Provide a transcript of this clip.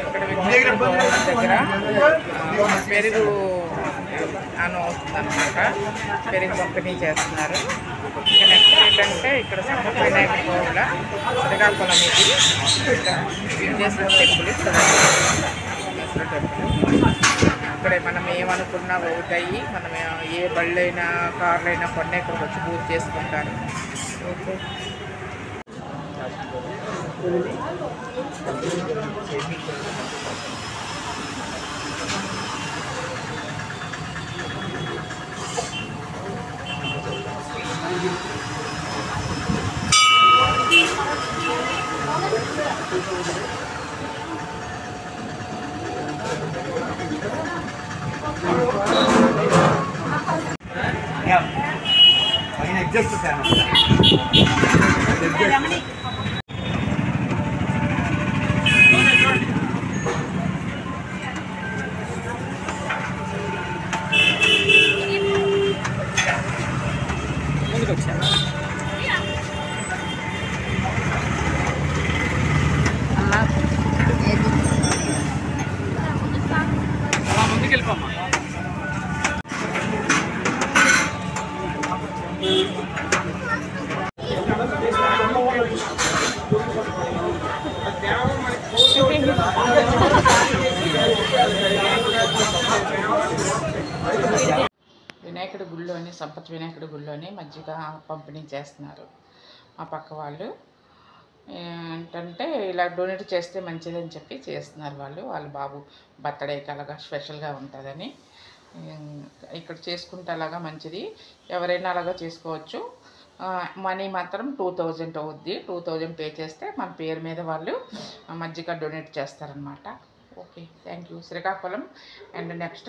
ఇక్కడ విఘ్నేశ్వర దగ్గర పెరుగు అన్నం వస్తుందన్నమాట. పెరుగు పంపిణీ చేస్తున్నారు. ఇక నెక్స్ట్ ఏంటంటే ఇక్కడ సంపత్ వినాయక కోవిల శ్రీకాకుళం ఇది. Vighneshwara temple Vighneshwara temple. ఇక్కడే మనం ఏమనుకున్నా అవుతాయి. మనం ఏ బళ్ళైనా కార్లైనా కొన్ని ఇక్కడికి వచ్చి పూజ చేసుకుంటారు. ఓకే. ముందుకెళ్ళిపోమ్మా. వినాయకుడి గుళ్ళోని సంపత్ వినాయకుడి గుళ్ళోని మజ్జిగ పంపిణీ చేస్తున్నారు మా పక్క వాళ్ళు. ఏంటంటే ఇలా డొనేట్ చేస్తే మంచిదని చెప్పి చేస్తున్నారు వాళ్ళ బాబు బర్త్డేకి అలాగా స్పెషల్గా ఉంటుందని. ఇక్కడ చేసుకుంటే అలాగా మంచిది. ఎవరైనా అలాగా చేసుకోవచ్చు. మనీ మాత్రం 2000 అవుద్ది. 2000 పే చేస్తే మన పేరు మీద వాళ్ళు మజ్జిగ డొనేట్ చేస్తారనమాట. Okay, thank you. Srikakulam and next